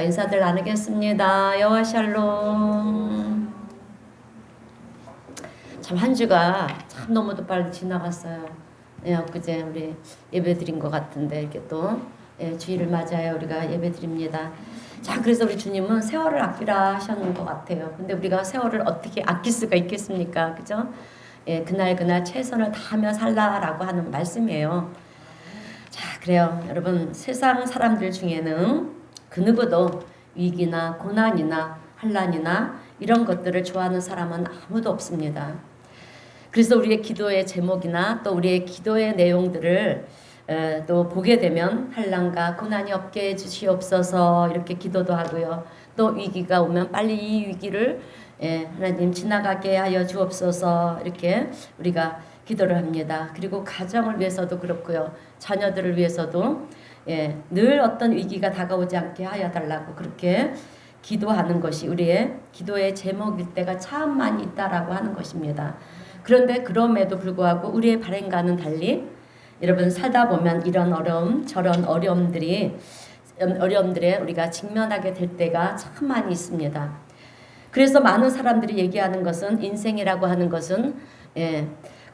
인사들 나누겠습니다. 여호와 샬롬. 참 한 주가 참 너무도 빨리 지나갔어요. 예, 엊그제 우리 예배 드린 것 같은데 이렇게 또 주일을 맞아야 우리가 예배 드립니다. 자, 그래서 우리 주님은 세월을 아끼라 하셨는 것 같아요. 근데 우리가 세월을 어떻게 아낄 수가 있겠습니까? 그죠? 예, 그날 최선을 다하며 살라라고 하는 말씀이에요. 자, 그래요. 여러분, 세상 사람들 중에는 그 누구도 위기나 고난이나 환난이나 이런 것들을 좋아하는 사람은 아무도 없습니다. 그래서 우리의 기도의 제목이나 또 우리의 기도의 내용들을 또 보게 되면 환난과 고난이 없게 해주시옵소서 이렇게 기도도 하고요. 또 위기가 오면 빨리 이 위기를 하나님 지나가게 하여 주옵소서 이렇게 우리가 기도를 합니다. 그리고 가정을 위해서도 그렇고요. 자녀들을 위해서도 늘 어떤 위기가 다가오지 않게 하여 달라고 그렇게 기도하는 것이 우리의 기도의 제목일 때가 참 많이 있다라고 하는 것입니다. 그런데 그럼에도 불구하고 우리의 바람과는 달리 여러분 살다 보면 이런 어려움 저런 어려움들에 우리가 직면하게 될 때가 참 많이 있습니다. 그래서 많은 사람들이 얘기하는 것은 인생이라고 하는 것은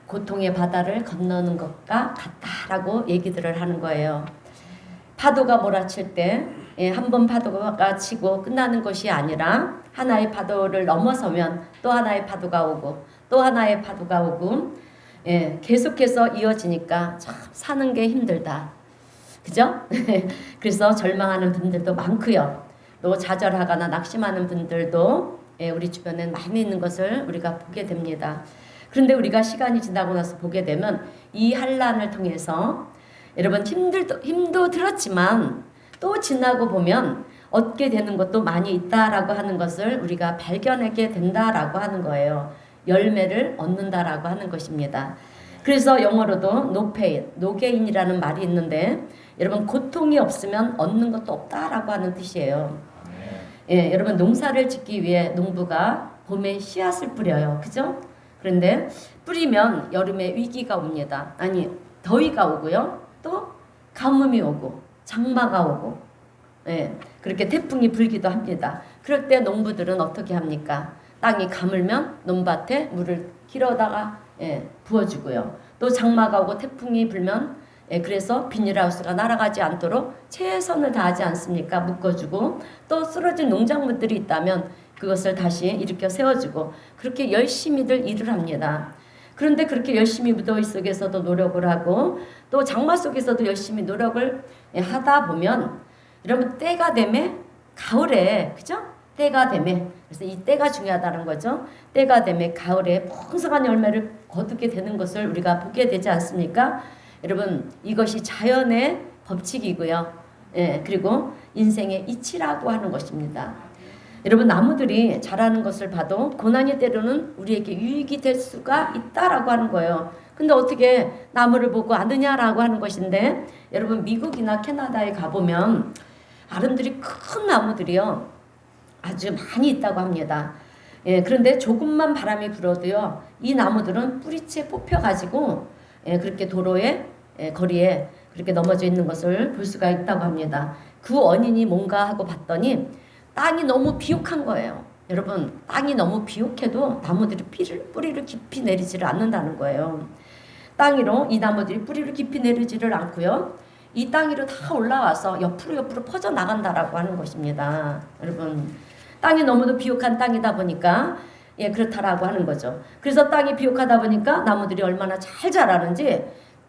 고통의 바다를 건너는 것과 같다라고 얘기들을 하는 거예요. 파도가 몰아칠 때 한 번 파도가 치고 끝나는 것이 아니라 하나의 파도를 넘어서면 또 하나의 파도가 오고 또 하나의 파도가 오고 계속해서 이어지니까 참 사는 게 힘들다. 그죠? 그래서 절망하는 분들도 많고요. 또 좌절하거나 낙심하는 분들도 우리 주변에 많이 있는 것을 우리가 보게 됩니다. 그런데 우리가 시간이 지나고 나서 보게 되면 이 환난을 통해서 여러분 힘도 들었지만 또 지나고 보면 얻게 되는 것도 많이 있다라고 하는 것을 우리가 발견하게 된다라고 하는 거예요. 열매를 얻는다라고 하는 것입니다. 그래서 영어로도 no pain, no gain이라는 말이 있는데 여러분 고통이 없으면 얻는 것도 없다라고 하는 뜻이에요. 여러분 농사를 짓기 위해 농부가 봄에 씨앗을 뿌려요. 그죠? 그런데 뿌리면 여름에 위기가 옵니다. 아니 더위가 오고요. 또 가뭄이 오고 장마가 오고 그렇게 태풍이 불기도 합니다. 그럴 때 농부들은 어떻게 합니까? 땅이 가물면 논밭에 물을 길어다가 부어주고요. 또 장마가 오고 태풍이 불면 그래서 비닐하우스가 날아가지 않도록 최선을 다하지 않습니까? 묶어주고 또 쓰러진 농작물들이 있다면 그것을 다시 일으켜 세워주고 그렇게 열심히들 일을 합니다. 그런데 그렇게 열심히 무더위 속에서도 노력을 하고 또 장마 속에서도 열심히 노력을 하다 보면 여러분 때가 되면 가을에 그죠? 때가 되면 그래서 이 때가 중요하다는 거죠. 때가 되면 가을에 풍성한 열매를 거두게 되는 것을 우리가 보게 되지 않습니까? 여러분 이것이 자연의 법칙이고요. 그리고 인생의 이치라고 하는 것입니다. 여러분 나무들이 자라는 것을 봐도 고난이 때로는 우리에게 유익이 될 수가 있다라고 하는 거예요. 근데 어떻게 나무를 보고 아느냐라고 하는 것인데 여러분 미국이나 캐나다에 가보면 아름드리 큰 나무들이요 아주 많이 있다고 합니다. 그런데 조금만 바람이 불어도요 이 나무들은 뿌리채 뽑혀가지고 그렇게 도로에 거리에 그렇게 넘어져 있는 것을 볼 수가 있다고 합니다. 그 원인이 뭔가 하고 봤더니 땅이 너무 비옥한 거예요. 여러분 땅이 너무 비옥해도 나무들이 뿌리를 깊이 내리지를 않는다는 거예요. 땅 위로 이 나무들이 뿌리를 깊이 내리지를 않고요. 이 땅 위로 다 올라와서 옆으로 퍼져나간다라고 하는 것입니다. 여러분 땅이 너무도 비옥한 땅이다 보니까 그렇다라고 하는 거죠. 그래서 땅이 비옥하다 보니까 나무들이 얼마나 잘 자라는지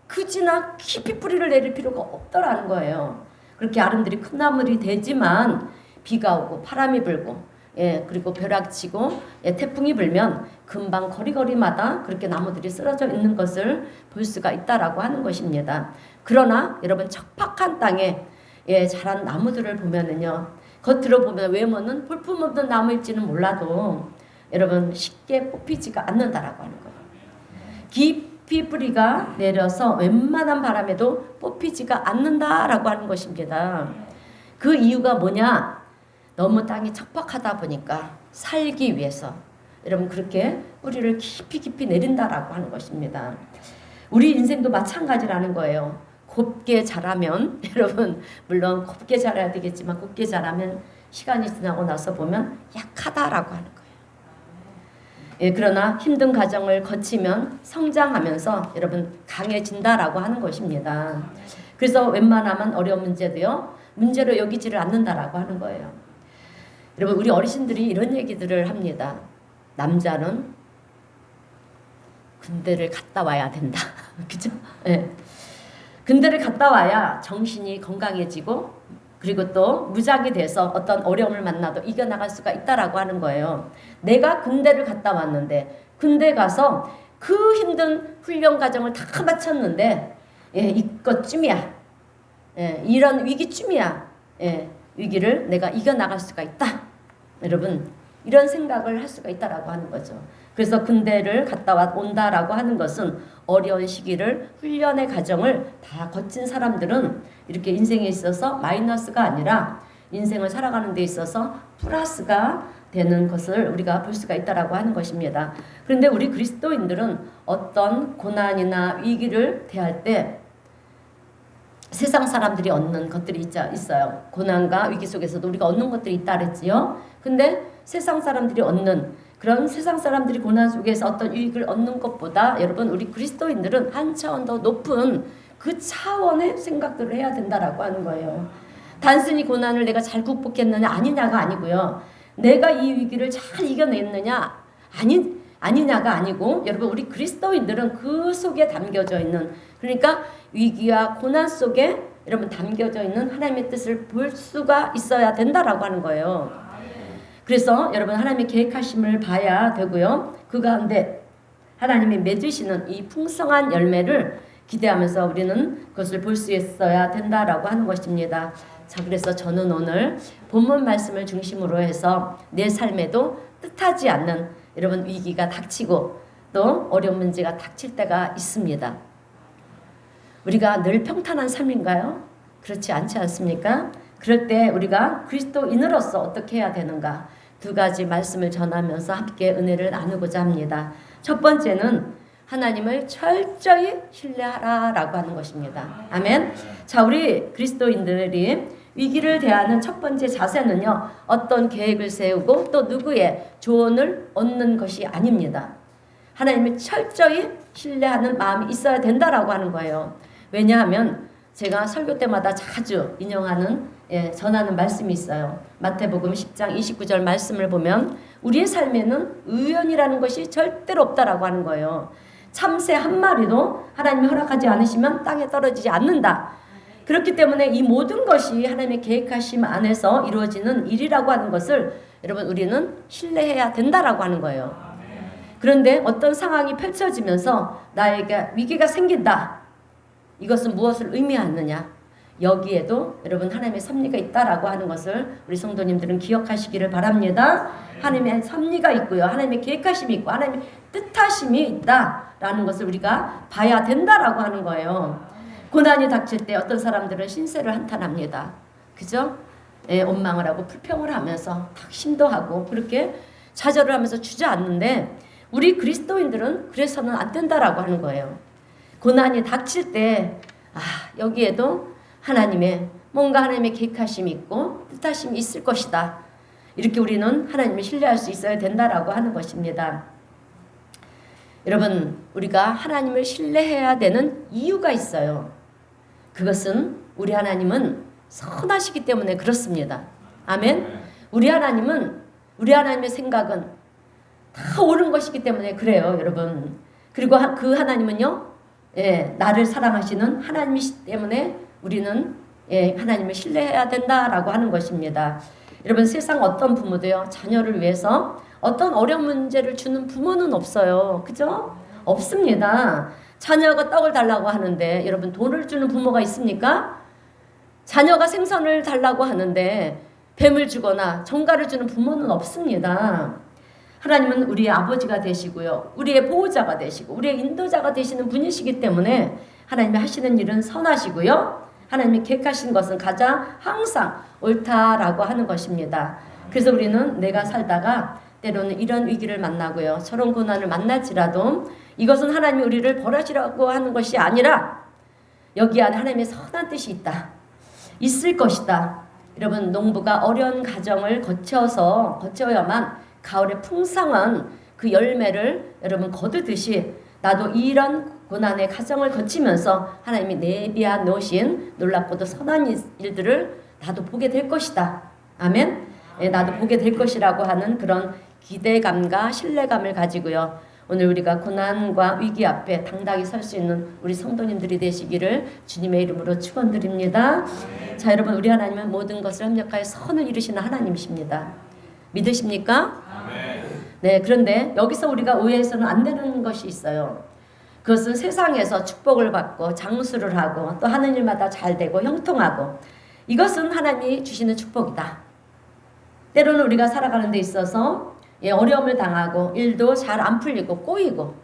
크지나 깊이 뿌리를 내릴 필요가 없더라는 거예요. 그렇게 아름드리 큰 나무들이 되지만 비가 오고 바람이 불고 그리고 벼락치고 태풍이 불면 금방 거리마다 그렇게 나무들이 쓰러져 있는 것을 볼 수가 있다라고 하는 것입니다. 그러나 여러분 척박한 땅에 자란 나무들을 보면은요 겉으로 보면 외모는 볼품없는 나무일지는 몰라도 여러분 쉽게 뽑히지가 않는다라고 하는 거예요. 깊이 뿌리가 내려서 웬만한 바람에도 뽑히지가 않는다라고 하는 것입니다. 그 이유가 뭐냐? 너무 땅이 척박하다 보니까 살기 위해서 여러분 그렇게 뿌리를 깊이 내린다라고 하는 것입니다. 우리 인생도 마찬가지라는 거예요. 곱게 자라면 여러분 물론 곱게 자라야 되겠지만 곱게 자라면 시간이 지나고 나서 보면 약하다라고 하는 거예요. 예, 그러나 힘든 과정을 거치면 성장하면서 여러분 강해진다라고 하는 것입니다. 그래서 웬만하면 어려운 문제도요, 문제로 여기지를 않는다라고 하는 거예요. 여러분, 우리 어르신들이 이런 얘기들을 합니다. 남자는 군대를 갔다 와야 된다. 그죠? 예. 군대를 갔다 와야 정신이 건강해지고, 그리고 또 무장이 돼서 어떤 어려움을 만나도 이겨나갈 수가 있다라고 하는 거예요. 내가 군대를 갔다 왔는데, 군대 가서 그 힘든 훈련 과정을 다 마쳤는데, 예, 이것쯤이야. 예, 이런 위기쯤이야. 예, 위기를 내가 이겨나갈 수가 있다. 여러분, 이런 생각을 할 수가 있다라고 하는 거죠. 그래서 군대를 갔다 온다라고 하는 것은 어려운 시기를, 훈련의 과정을 다 거친 사람들은 이렇게 인생에 있어서 마이너스가 아니라 인생을 살아가는 데 있어서 플러스가 되는 것을 우리가 볼 수가 있다라고 하는 것입니다. 그런데 우리 그리스도인들은 어떤 고난이나 위기를 대할 때 세상 사람들이 얻는 것들이 있어요. 고난과 위기 속에서도 우리가 얻는 것들이 있다 그랬지요. 근데 세상 사람들이 얻는, 그런 세상 사람들이 고난 속에서 어떤 유익을 얻는 것보다 여러분, 우리 그리스도인들은 한 차원 더 높은 그 차원의 생각들을 해야 된다라고 하는 거예요. 단순히 고난을 내가 잘 극복했느냐 아니냐가 아니고요. 내가 이 위기를 잘 이겨냈느냐 아니냐가 아니고, 여러분, 우리 그리스도인들은 그 속에 담겨져 있는, 그러니까 위기와 고난 속에 여러분 담겨져 있는 하나님의 뜻을 볼 수가 있어야 된다라고 하는 거예요. 그래서 여러분, 하나님의 계획하심을 봐야 되고요. 그 가운데 하나님이 맺으시는 이 풍성한 열매를 기대하면서 우리는 그것을 볼 수 있어야 된다라고 하는 것입니다. 자, 그래서 저는 오늘 본문 말씀을 중심으로 해서 내 삶에도 뜻하지 않는 여러분 위기가 닥치고 또 어려운 문제가 닥칠 때가 있습니다. 우리가 늘 평탄한 삶인가요? 그렇지 않지 않습니까? 그럴 때 우리가 그리스도인으로서 어떻게 해야 되는가? 두 가지 말씀을 전하면서 함께 은혜를 나누고자 합니다. 첫 번째는 하나님을 철저히 신뢰하라라고 하는 것입니다. 아멘. 자, 우리 그리스도인들이 위기를 대하는 첫 번째 자세는요, 어떤 계획을 세우고 또 누구의 조언을 얻는 것이 아닙니다. 하나님을 철저히 신뢰하는 마음이 있어야 된다라고 하는 거예요. 왜냐하면 제가 설교 때마다 자주 인용하는, 전하는 말씀이 있어요. 마태복음 10장 29절 말씀을 보면 우리의 삶에는 의연이라는 것이 절대로 없다라고 하는 거예요. 참새 한 마리도 하나님이 허락하지 않으시면 땅에 떨어지지 않는다. 그렇기 때문에 이 모든 것이 하나님의 계획하심 안에서 이루어지는 일이라고 하는 것을 여러분, 우리는 신뢰해야 된다라고 하는 거예요. 그런데 어떤 상황이 펼쳐지면서 나에게 위기가 생긴다. 이것은 무엇을 의미하느냐? 여기에도 여러분 하나님의 섭리가 있다라고 하는 것을 우리 성도님들은 기억하시기를 바랍니다. 하나님의 섭리가 있고요. 하나님의 계획하심이 있고 하나님의 뜻하심이 있다라는 것을 우리가 봐야 된다라고 하는 거예요. 고난이 닥칠 때 어떤 사람들은 신세를 한탄합니다. 그죠? 원망을 하고 불평을 하면서 탁심도 하고 그렇게 좌절을 하면서 주저앉는데, 우리 그리스도인들은 그래서는 안 된다라고 하는 거예요. 고난이 닥칠 때 여기에도 하나님의 뭔가 하나님의 계획하심이 있고 뜻하심이 있을 것이다. 이렇게 우리는 하나님을 신뢰할 수 있어야 된다라고 하는 것입니다. 여러분, 우리가 하나님을 신뢰해야 되는 이유가 있어요. 그것은 우리 하나님은 선하시기 때문에 그렇습니다. 아멘. 우리 하나님의 생각은 다 옳은 것이기 때문에 그래요, 여러분. 그리고 그 하나님은요, 나를 사랑하시는 하나님이시기 때문에 우리는 하나님을 신뢰해야 된다라고 하는 것입니다. 여러분, 세상 어떤 부모도요, 자녀를 위해서 어떤 어려운 문제를 주는 부모는 없어요. 그죠? 없습니다. 자녀가 떡을 달라고 하는데 여러분, 돈을 주는 부모가 있습니까? 자녀가 생선을 달라고 하는데 뱀을 주거나 정갈을 주는 부모는 없습니다. 하나님은 우리의 아버지가 되시고요, 우리의 보호자가 되시고 우리의 인도자가 되시는 분이시기 때문에 하나님이 하시는 일은 선하시고요, 하나님이 계획하신 것은 가장 항상 옳다라고 하는 것입니다. 그래서 우리는 내가 살다가 때로는 이런 위기를 만나고요, 저런 고난을 만날지라도 이것은 하나님이 우리를 벌하시라고 하는 것이 아니라 여기 안에 하나님의 선한 뜻이 있다, 있을 것이다, 여러분 농부가 어려운 과정을 거쳐야만 가을의 풍성한 그 열매를 여러분 거두듯이 나도 이런 고난의 과정을 거치면서 하나님이 내비해 놓으신 놀랍고도 선한 일들을 나도 보게 될 것이다. 아멘. 나도 보게 될 것이라고 하는 그런 기대감과 신뢰감을 가지고요. 오늘 우리가 고난과 위기 앞에 당당히 설 수 있는 우리 성도님들이 되시기를 주님의 이름으로 축원드립니다. 자, 여러분 우리 하나님은 모든 것을 협력하여 선을 이루시는 하나님이십니다. 믿으십니까? 네, 그런데 여기서 우리가 오해해서는 안 되는 것이 있어요. 그것은 세상에서 축복을 받고 장수를 하고 또 하는 일마다 잘 되고 형통하고 이것은 하나님이 주시는 축복이다. 때로는 우리가 살아가는 데 있어서 어려움을 당하고 일도 잘 안 풀리고 꼬이고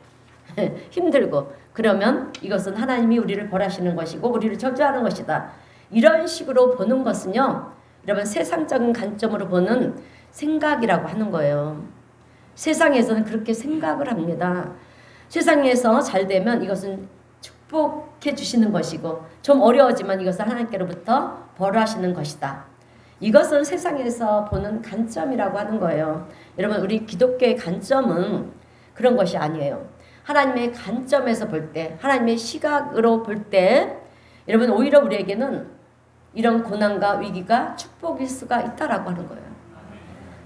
힘들고 그러면 이것은 하나님이 우리를 벌하시는 것이고 우리를 저주하는 것이다. 이런 식으로 보는 것은요. 여러분 세상적인 관점으로 보는 생각이라고 하는 거예요. 세상에서는 그렇게 생각을 합니다. 세상에서 잘 되면 이것은 축복해 주시는 것이고 좀 어려워지만 이것은 하나님께로부터 벌하시는 것이다. 이것은 세상에서 보는 관점이라고 하는 거예요. 여러분 우리 기독교의 관점은 그런 것이 아니에요. 하나님의 관점에서 볼 때 하나님의 시각으로 볼 때 여러분 오히려 우리에게는 이런 고난과 위기가 축복일 수가 있다라고 하는 거예요.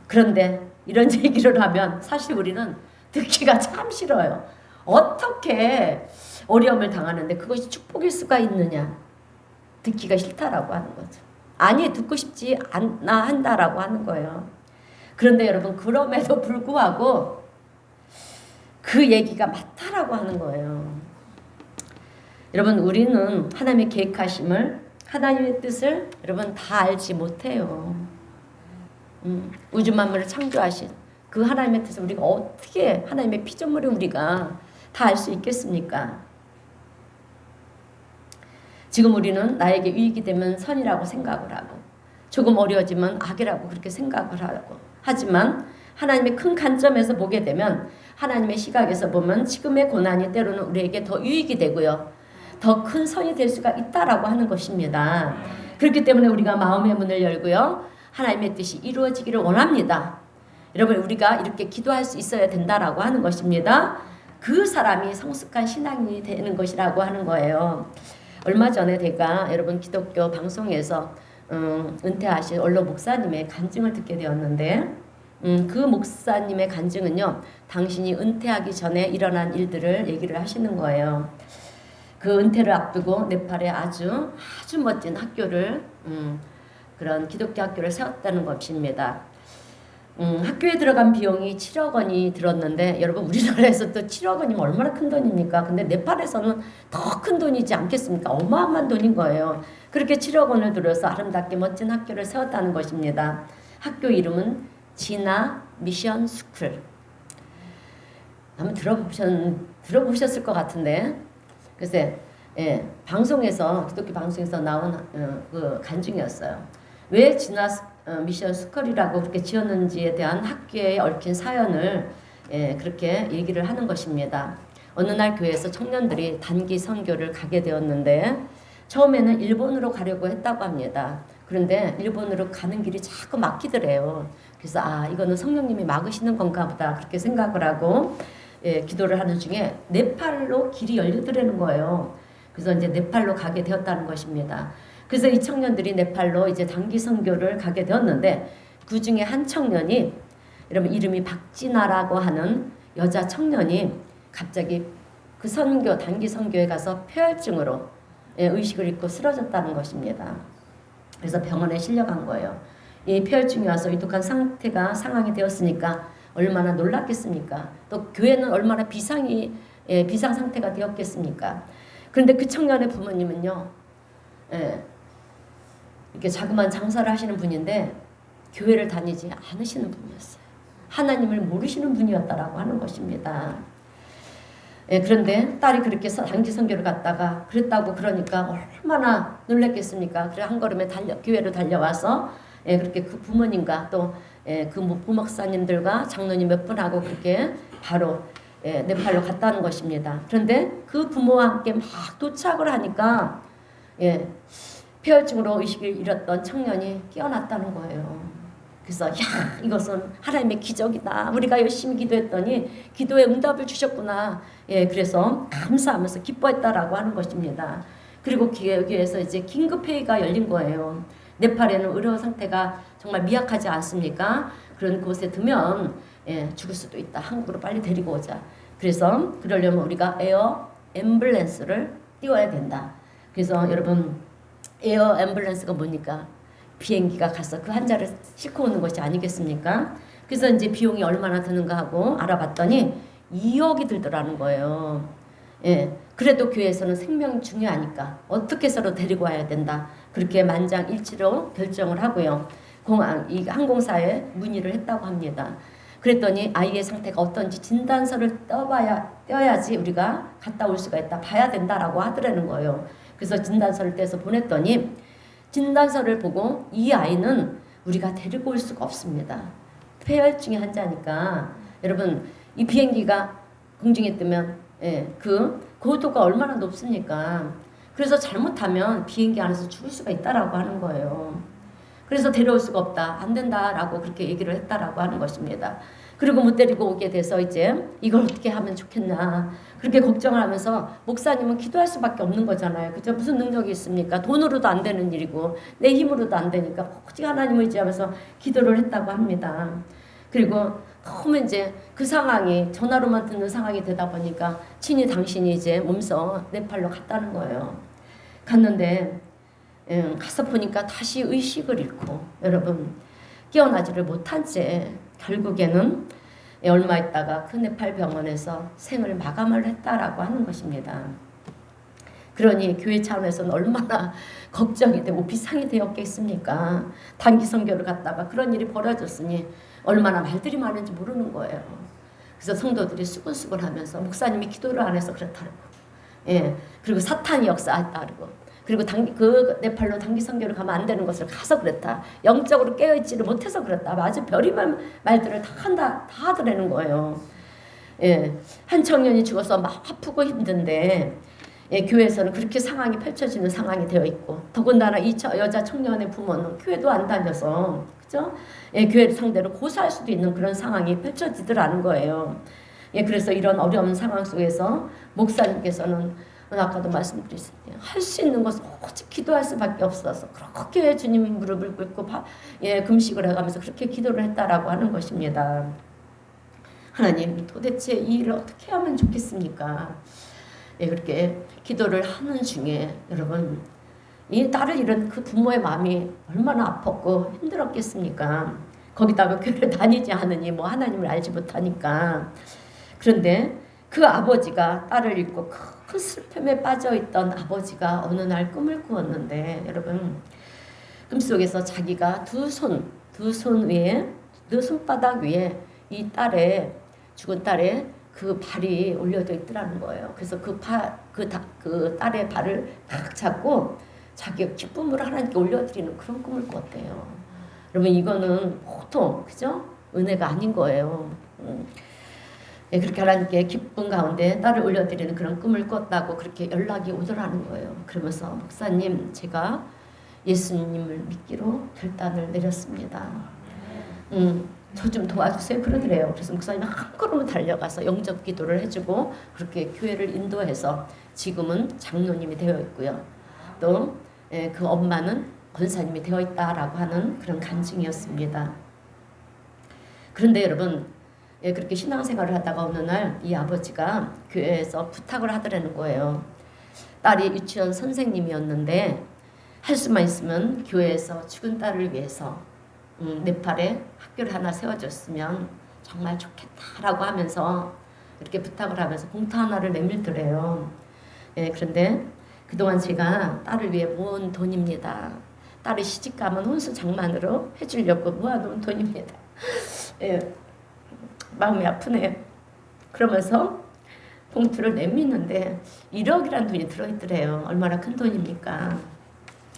그런데 이런 얘기를 하면 사실 우리는 듣기가 참 싫어요. 어떻게 어려움을 당하는데 그것이 축복일 수가 있느냐. 듣기가 싫다라고 하는 거죠. 아니 듣고 싶지 않나 한다라고 하는 거예요. 그런데 여러분 그럼에도 불구하고 그 얘기가 맞다라고 하는 거예요. 여러분 우리는 하나님의 계획하심을 하나님의 뜻을 여러분 다 알지 못해요. 우주 만물을 창조하신 그 하나님의 뜻을 우리가 어떻게 하나님의 피조물을 우리가 다 알 수 있겠습니까? 지금 우리는 나에게 유익이 되면 선이라고 생각을 하고 조금 어려워지면 악이라고 그렇게 생각을 하고 하지만 하나님의 큰 관점에서 보게 되면 하나님의 시각에서 보면 지금의 고난이 때로는 우리에게 더 유익이 되고요. 더 큰 선이 될 수가 있다라고 하는 것입니다. 그렇기 때문에 우리가 마음의 문을 열고요. 하나님의 뜻이 이루어지기를 원합니다. 여러분 우리가 이렇게 기도할 수 있어야 된다라고 하는 것입니다. 그 사람이 성숙한 신앙이 되는 것이라고 하는 거예요. 얼마 전에 제가 여러분 기독교 방송에서 은퇴하신 원로 목사님의 간증을 듣게 되었는데 그 목사님의 간증은요. 당신이 은퇴하기 전에 일어난 일들을 얘기를 하시는 거예요. 그 은퇴를 앞두고 네팔에 아주 멋진 학교를 그런 기독교 학교를 세웠다는 것입니다. 학교에 들어간 비용이 7억 원이 들었는데 여러분 우리나라에서 또 7억 원이면 얼마나 큰 돈입니까? 근데 네팔에서는 더 큰 돈이지 않겠습니까? 어마어마한 돈인 거예요. 그렇게 7억 원을 들여서 아름답게 멋진 학교를 세웠다는 것입니다. 학교 이름은 지나 미션 스쿨. 한번 들어보셨을 것 같은데 글쎄 방송에서 기독교 방송에서 나온 그 간증이었어요. 왜 지나 미션 스쿨이라고 그렇게 지었는지에 대한 학교에 얽힌 사연을 그렇게 얘기를 하는 것입니다. 어느 날 교회에서 청년들이 단기 선교를 가게 되었는데 처음에는 일본으로 가려고 했다고 합니다. 그런데 일본으로 가는 길이 자꾸 막히더래요. 그래서 이거는 성령님이 막으시는 건가 보다 그렇게 생각을 하고 기도를 하는 중에 네팔로 길이 열리더라는 거예요. 그래서 이제 네팔로 가게 되었다는 것입니다. 그래서 이 청년들이 네팔로 이제 단기 선교를 가게 되었는데 그 중에 한 청년이 여러분 이름이 박진아라고 하는 여자 청년이 갑자기 그 단기 선교에 가서 폐혈증으로 의식을 잃고 쓰러졌다는 것입니다. 그래서 병원에 실려간 거예요. 이 폐혈증이 와서 위독한 상황이 되었으니까 얼마나 놀랐겠습니까? 또 교회는 얼마나 비상 상태가 되었겠습니까? 그런데 그 청년의 부모님은요, 이렇게 자그마한 장사를 하시는 분인데 교회를 다니지 않으시는 분이었어요. 하나님을 모르시는 분이었다라고 하는 것입니다. 그런데 딸이 그렇게 단기 선교를 갔다가 그랬다고 그러니까 얼마나 놀랐겠습니까? 그래 한 걸음에 교회로 달려와서 그렇게 그 부모님과 또 그 부목사님들과 장로님 몇 분하고 그렇게 바로 네팔로 갔다는 것입니다. 그런데 그 부모와 함께 막 도착을 하니까 폐혈증으로 의식을 잃었던 청년이 깨어났다는 거예요. 그래서 이것은 하나님의 기적이다. 우리가 열심히 기도했더니 기도에 응답을 주셨구나. 그래서 감사하면서 기뻐했다라고 하는 것입니다. 그리고 여기에서 이제 긴급회의가 열린 거예요. 네팔에는 의료 상태가 정말 미약하지 않습니까? 그런 곳에 두면 죽을 수도 있다. 한국으로 빨리 데리고 오자. 그래서 그러려면 우리가 에어 앰뷸런스를 띄워야 된다. 그래서 여러분 에어 앰뷸런스가 뭡니까? 비행기가 가서 그 환자를 싣고 오는 것이 아니겠습니까? 그래서 이제 비용이 얼마나 드는가 하고 알아봤더니 2억이 들더라는 거예요. 그래도 교회에서는 생명이 중요하니까 어떻게 해서로 데리고 와야 된다. 그렇게 만장일치로 결정을 하고요. 이 항공사에 문의를 했다고 합니다. 그랬더니 아이의 상태가 어떤지 진단서를 떼어야지 우리가 갔다 올 수가 있다. 봐야 된다라고 하더라는 거예요. 그래서 진단서를 떼서 보냈더니 진단서를 보고 이 아이는 우리가 데리고 올 수가 없습니다. 폐혈증의 환자니까 여러분 이 비행기가 공중에 뜨면 그 고도가 얼마나 높습니까? 그래서 잘못하면 비행기 안에서 죽을 수가 있다라고 하는 거예요. 그래서 데려올 수가 없다. 안 된다라고 그렇게 얘기를 했다라고 하는 것입니다. 그리고 못 데리고 오게 돼서 이제 이걸 어떻게 하면 좋겠나 그렇게 걱정을 하면서 목사님은 기도할 수밖에 없는 거잖아요. 그죠? 무슨 능력이 있습니까? 돈으로도 안 되는 일이고 내 힘으로도 안 되니까 오직 하나님을 의지하면서 기도를 했다고 합니다. 그리고 너무 이제 그 상황이 전화로만 듣는 상황이 되다 보니까 친히 당신이 이제 몸서 네팔로 갔다는 거예요. 갔는데 가서 보니까 다시 의식을 잃고 여러분 깨어나지를 못한 채 결국에는 얼마 있다가 그 네팔 병원에서 생을 마감을 했다라고 하는 것입니다. 그러니 교회 차원에서는 얼마나 걱정이 되고 비상이 되었겠습니까? 단기 선교를 갔다가 그런 일이 벌어졌으니 얼마나 말들이 많은지 모르는 거예요. 그래서 성도들이 수근수근하면서 목사님이 기도를 안 해서 그렇다고, 그리고 사탄이 역사했다고. 그리고 그 네팔로 단기 선교를 가면 안 되는 것을 가서 그랬다. 영적으로 깨어있지를 못해서 그랬다. 아주 별의별 말들을 다 하더라는 거예요. 한 청년이 죽어서 막 아프고 힘든데 교회에서는 그렇게 상황이 펼쳐지는 상황이 되어 있고 더군다나 이 여자 청년의 부모는 교회도 안 다녀서 그죠? 교회를 상대로 고사할 수도 있는 그런 상황이 펼쳐지더라는 거예요. 그래서 이런 어려운 상황 속에서 목사님께서는 아까도 말씀드렸습니다. 할 수 있는 것은 오직 기도할 수밖에 없어서 그렇게 주님 무릎을 꿇고 금식을 해가면서 그렇게 기도를 했다라고 하는 것입니다. 하나님 도대체 이 일을 어떻게 하면 좋겠습니까? 그렇게 기도를 하는 중에 여러분 이 딸을 잃은 그 부모의 마음이 얼마나 아팠고 힘들었겠습니까? 거기다가 교회를 다니지 않으니 뭐 하나님을 알지 못하니까. 그런데 그 아버지가 딸을 잃고 큰 슬픔에 빠져있던 아버지가 어느 날 꿈을 꾸었는데 여러분 꿈속에서 자기가 두 손바닥 위에 이 죽은 딸의 그 발이 올려져 있더라는 거예요. 그래서 그 딸의 발을 딱 잡고 자기가 기쁨으로 하나님께 올려드리는 그런 꿈을 꿨대요. 여러분 이거는 보통 그죠? 은혜가 아닌 거예요. 그렇게 하나님께 기쁨 가운데 딸을 올려드리는 그런 꿈을 꿨다고 그렇게 연락이 오더라는 거예요. 그러면서 목사님 제가 예수님을 믿기로 결단을 내렸습니다. 저 좀 도와주세요 그러더래요. 그래서 목사님이 한 걸음 달려가서 영접 기도를 해주고 그렇게 교회를 인도해서 지금은 장로님이 되어 있고요. 또 그 엄마는 권사님이 되어 있다라고 하는 그런 간증이었습니다. 그런데 여러분 그렇게 신앙생활을 하다가 어느 날 이 아버지가 교회에서 부탁을 하더라는 거예요. 딸이 유치원 선생님이었는데 할 수만 있으면 교회에서 죽은 딸을 위해서 네팔에 학교를 하나 세워줬으면 정말 좋겠다라고 하면서 이렇게 부탁을 하면서 봉투 하나를 내밀더래요. 그런데 그동안 제가 딸을 위해 모은 돈입니다. 딸이 시집가면 혼수장만으로 해주려고 모아놓은 돈입니다. 마음이 아프네요. 그러면서 봉투를 내미는데 1억이라는 돈이 들어있더래요. 얼마나 큰 돈입니까?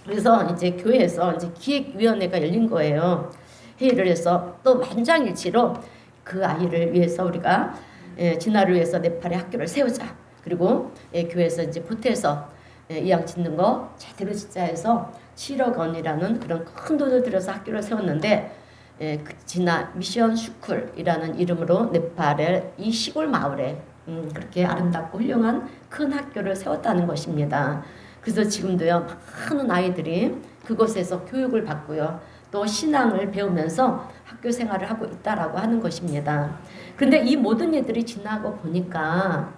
그래서 이제 교회에서 이제 기획위원회가 열린 거예요. 회의를 해서 또 만장일치로 그 아이를 위해서 우리가 진화를 위해서 네팔에 학교를 세우자. 그리고 교회에서 이제 보태서 이양 짓는 거 제대로 짓자 해서 7억 원이라는 그런 큰 돈을 들여서 학교를 세웠는데 그 지나 미션 슈쿨이라는 이름으로 네팔의 이 시골 마을에 그렇게 아름답고 훌륭한 큰 학교를 세웠다는 것입니다. 그래서 지금도요 많은 아이들이 그곳에서 교육을 받고요 또 신앙을 배우면서 학교 생활을 하고 있다라고 하는 것입니다. 그런데 이 모든 일들이 지나고 보니까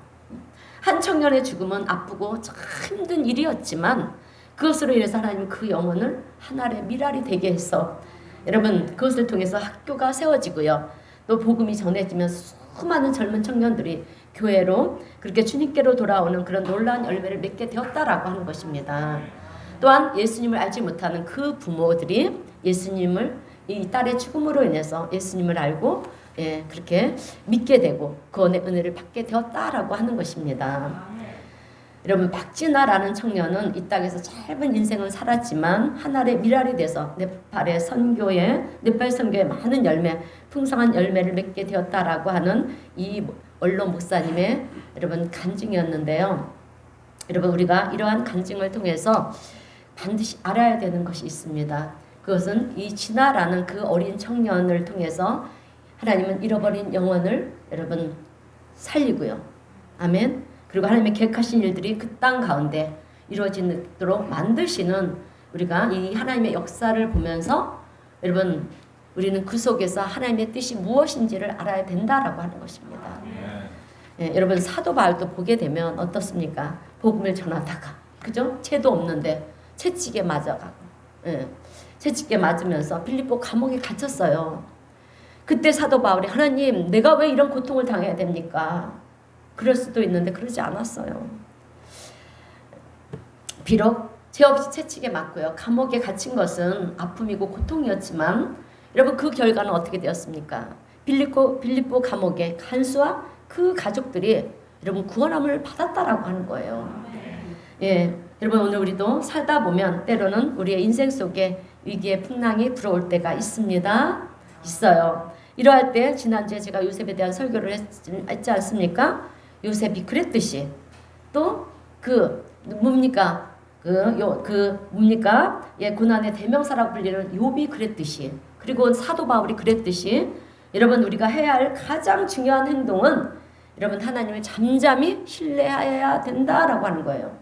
한 청년의 죽음은 아프고 참 힘든 일이었지만 그것으로 인해서 하나님은 그 영혼을 하늘의 미랄이 되게 해서 여러분 그것을 통해서 학교가 세워지고요 또 복음이 전해지면서 수많은 젊은 청년들이 교회로 그렇게 주님께로 돌아오는 그런 놀라운 열매를 맺게 되었다라고 하는 것입니다. 또한 예수님을 알지 못하는 그 부모들이 예수님을 이 딸의 죽음으로 인해서 예수님을 알고 그렇게 믿게 되고 구원의 은혜를 받게 되었다라고 하는 것입니다. 여러분 박진아라는 청년은 이 땅에서 짧은 인생을 살았지만 하늘의 미랄이 돼서 네팔 선교에 많은 열매, 풍성한 열매를 맺게 되었다라고 하는 이 원로 목사님의 여러분 간증이었는데요. 여러분 우리가 이러한 간증을 통해서 반드시 알아야 되는 것이 있습니다. 그것은 이 진아라는 그 어린 청년을 통해서 하나님은 잃어버린 영혼을 여러분 살리고요. 아멘. 그리고 하나님의 계획하신 일들이 그 땅 가운데 이루어지도록 만드시는 우리가 이 하나님의 역사를 보면서 여러분 우리는 그 속에서 하나님의 뜻이 무엇인지를 알아야 된다라고 하는 것입니다. 여러분 사도 바울도 보게 되면 어떻습니까? 복음을 전하다가 그죠? 채도 없는데 채찍에 맞아가고 채찍에 맞으면서 빌립보 감옥에 갇혔어요. 그때 사도 바울이 하나님 내가 왜 이런 고통을 당해야 됩니까? 그럴 수도 있는데 그러지 않았어요. 비록 죄 없이 채찍에 맞고요. 감옥에 갇힌 것은 아픔이고 고통이었지만 여러분 그 결과는 어떻게 되었습니까? 빌립보 감옥의 간수와 그 가족들이 여러분 구원함을 받았다라고 하는 거예요. 여러분 오늘 우리도 살다 보면 때로는 우리의 인생 속에 위기의 풍랑이 불어올 때가 있어요. 이러할 때 지난주에 제가 요셉에 대한 설교를 했지 않습니까? 요셉이 그랬듯이 또 뭡니까? 고난의 대명사라고 불리는 욥이 그랬듯이 그리고 사도 바울이 그랬듯이 여러분 우리가 해야 할 가장 중요한 행동은 여러분 하나님을 잠잠히 신뢰해야 된다라고 하는 거예요.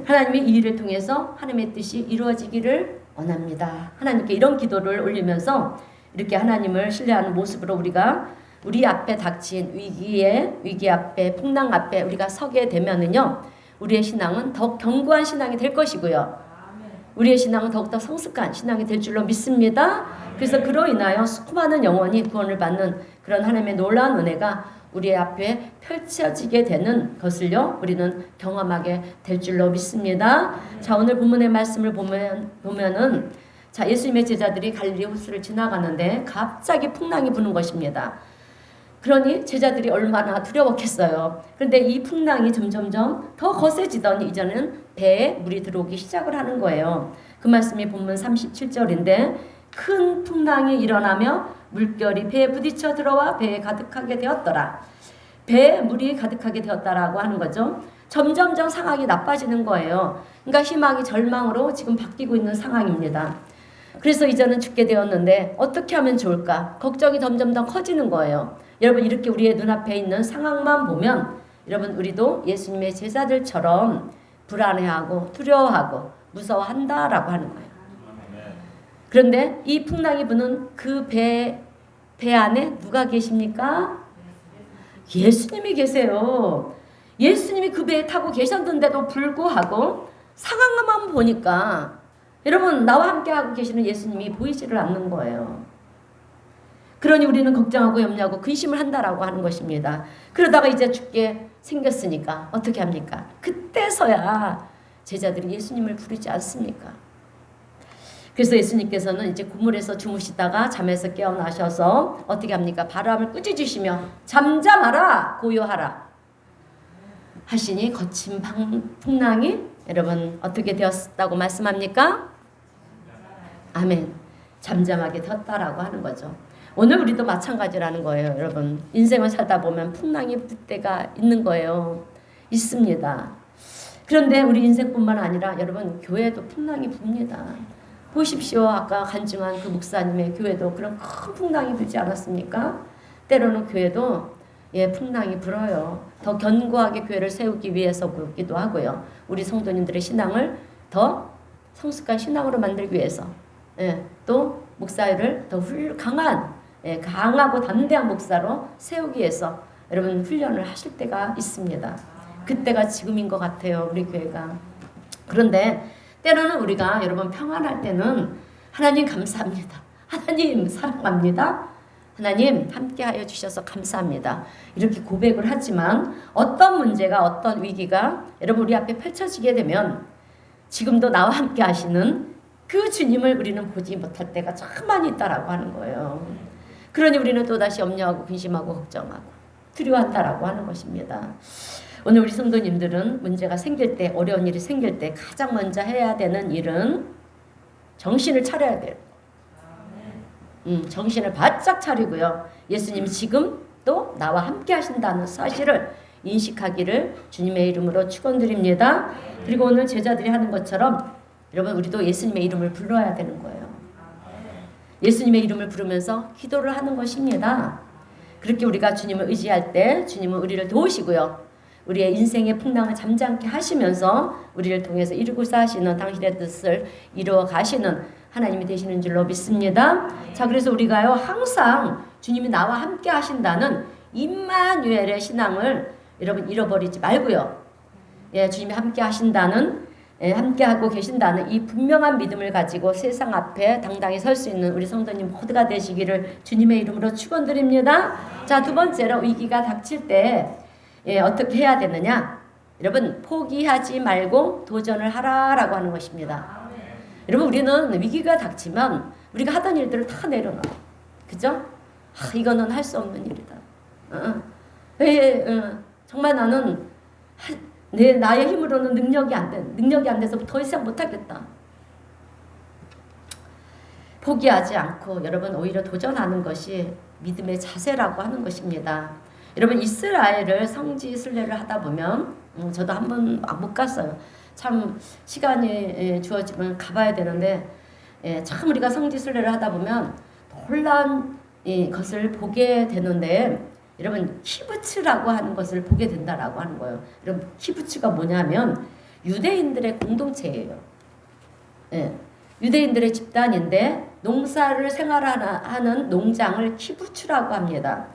하나님의 이 일을 통해서 하나님의 뜻이 이루어지기를 원합니다. 하나님께 이런 기도를 올리면서 이렇게 하나님을 신뢰하는 모습으로 우리가 우리 앞에 닥친 위기 앞에 풍랑 앞에 우리가 서게 되면은요 우리의 신앙은 더욱 견고한 신앙이 될 것이고요. 우리의 신앙은 더욱더 성숙한 신앙이 될 줄로 믿습니다. 그래서 그로 인하여 수많은 영혼이 구원을 받는 그런 하나님의 놀라운 은혜가 우리 앞에 펼쳐지게 되는 것을요 우리는 경험하게 될 줄로 믿습니다. 자 오늘 본문의 말씀을 보면은 자 예수님의 제자들이 갈릴리 호수를 지나가는데 갑자기 풍랑이 부는 것입니다. 그러니 제자들이 얼마나 두려웠겠어요. 그런데 이 풍랑이 점점점 더 거세지더니 이제는 배에 물이 들어오기 시작을 하는 거예요. 그 말씀이 본문 37절인데 큰 풍랑이 일어나며 물결이 배에 부딪혀 들어와 배에 가득하게 되었더라. 배에 물이 가득하게 되었다라고 하는 거죠. 점점점 상황이 나빠지는 거예요. 그러니까 희망이 절망으로 지금 바뀌고 있는 상황입니다. 그래서 이제는 죽게 되었는데 어떻게 하면 좋을까? 걱정이 점점 더 커지는 거예요. 여러분 이렇게 우리의 눈앞에 있는 상황만 보면 여러분 우리도 예수님의 제자들처럼 불안해하고 두려워하고 무서워한다라고 하는 거예요. 그런데 이 풍랑이 부는 그 배 안에 누가 계십니까? 예수님이 계세요. 예수님이 그 배에 타고 계셨는데도 불구하고 상황만 보니까 여러분 나와 함께하고 계시는 예수님이 보이지를 않는 거예요. 그러니 우리는 걱정하고 염려하고 근심을 한다라고 하는 것입니다. 그러다가 이제 죽게 생겼으니까 어떻게 합니까? 그때서야 제자들이 예수님을 부르지 않습니까? 그래서 예수님께서는 이제 구물에서 주무시다가 잠에서 깨어나셔서 어떻게 합니까? 바람을 꾸짖으시며 잠잠하라 고요하라 하시니 거친 풍랑이 여러분 어떻게 되었다고 말씀합니까? 아멘. 잠잠하게 되었다라고 하는 거죠. 오늘 우리도 마찬가지라는 거예요. 여러분 인생을 살다 보면 풍랑이 불 때가 있는 거예요. 있습니다. 그런데 우리 인생뿐만 아니라 여러분 교회도 풍랑이 붑니다. 보십시오. 아까 간증한 그 목사님의 교회도 그런 큰 풍랑이 불지 않았습니까? 때로는 교회도 풍랑이 불어요. 더 견고하게 교회를 세우기 위해서기도 하고요. 우리 성도님들의 신앙을 더 성숙한 신앙으로 만들기 위해서 또 목사를 더 강한 강하고 담대한 목사로 세우기 위해서 여러분 훈련을 하실 때가 있습니다. 그때가 지금인 것 같아요. 우리 교회가. 그런데 때로는 우리가 여러분 평안할 때는 하나님 감사합니다. 하나님 사랑합니다. 하나님 함께하여 주셔서 감사합니다. 이렇게 고백을 하지만 어떤 문제가 어떤 위기가 여러분 우리 앞에 펼쳐지게 되면 지금도 나와 함께 하시는 그 주님을 우리는 보지 못할 때가 참 많이 있다라고 하는 거예요. 그러니 우리는 또다시 염려하고 근심하고 걱정하고 두려워한다라고 하는 것입니다. 오늘 우리 성도님들은 문제가 생길 때, 어려운 일이 생길 때 가장 먼저 해야 되는 일은 정신을 차려야 돼요. 정신을 바짝 차리고요. 예수님이 지금 또 나와 함께 하신다는 사실을 인식하기를 주님의 이름으로 축원드립니다. 그리고 오늘 제자들이 하는 것처럼 여러분 우리도 예수님의 이름을 불러야 되는 거예요. 예수님의 이름을 부르면서 기도를 하는 것입니다. 그렇게 우리가 주님을 의지할 때 주님은 우리를 도우시고요. 우리의 인생의 풍랑을 잠잠케 하시면서 우리를 통해서 이루고자 하시는 당신의 뜻을 이루어 가시는 하나님이 되시는 줄로 믿습니다. 자, 그래서 우리가요 항상 주님이 나와 함께 하신다는 임마누엘의 신앙을 여러분 잃어버리지 말고요. 주님이 함께 하신다는 함께 하고 계신다는 이 분명한 믿음을 가지고 세상 앞에 당당히 설 수 있는 우리 성도님 모두가 되시기를 주님의 이름으로 축원드립니다. 자, 두 번째로 위기가 닥칠 때 어떻게 해야 되느냐? 여러분 포기하지 말고 도전을 하라라고 하는 것입니다. 여러분 우리는 위기가 닥치면 우리가 하던 일들을 다 내려놔. 그죠? 이거는 할 수 없는 일이다. 정말 나는 나의 힘으로는 능력이 안 돼서 더 이상 못하겠다. 포기하지 않고 여러분 오히려 도전하는 것이 믿음의 자세라고 하는 것입니다. 여러분 이스라엘을 성지 순례를 하다 보면 저도 한번 못 갔어요. 참 시간이 주어지면 가봐야 되는데 참 우리가 성지 순례를 하다 보면 놀라운 것을 보게 되는데 여러분 키부츠라고 하는 것을 보게 된다라고 하는 거예요. 여러분 키부츠가 뭐냐면 유대인들의 공동체예요. 유대인들의 집단인데 농사를 생활하는 농장을 키부츠라고 합니다.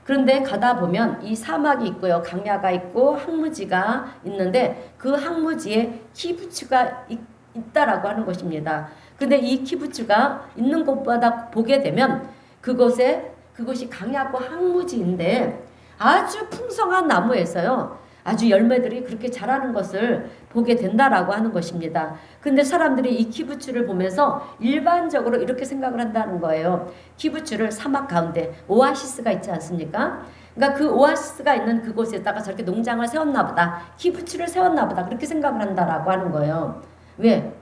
그런데 가다 보면 이 사막이 있고요. 강야가 있고 항무지가 있는데 그 항무지에 키부츠가 있다라고 하는 것입니다. 그런데 이 키부츠가 있는 곳마다 보게 되면 그것이 강야고 항무지인데 아주 풍성한 나무에서요. 아주 열매들이 그렇게 자라는 것을 보게 된다라고 하는 것입니다. 근데 사람들이 이 키부츠를 보면서 일반적으로 이렇게 생각을 한다는 거예요. 키부츠를 사막 가운데 오아시스가 있지 않습니까? 그러니까 그 오아시스가 있는 그곳에다가 저렇게 농장을 세웠나 보다. 키부츠를 세웠나 보다. 그렇게 생각을 한다라고 하는 거예요. 왜?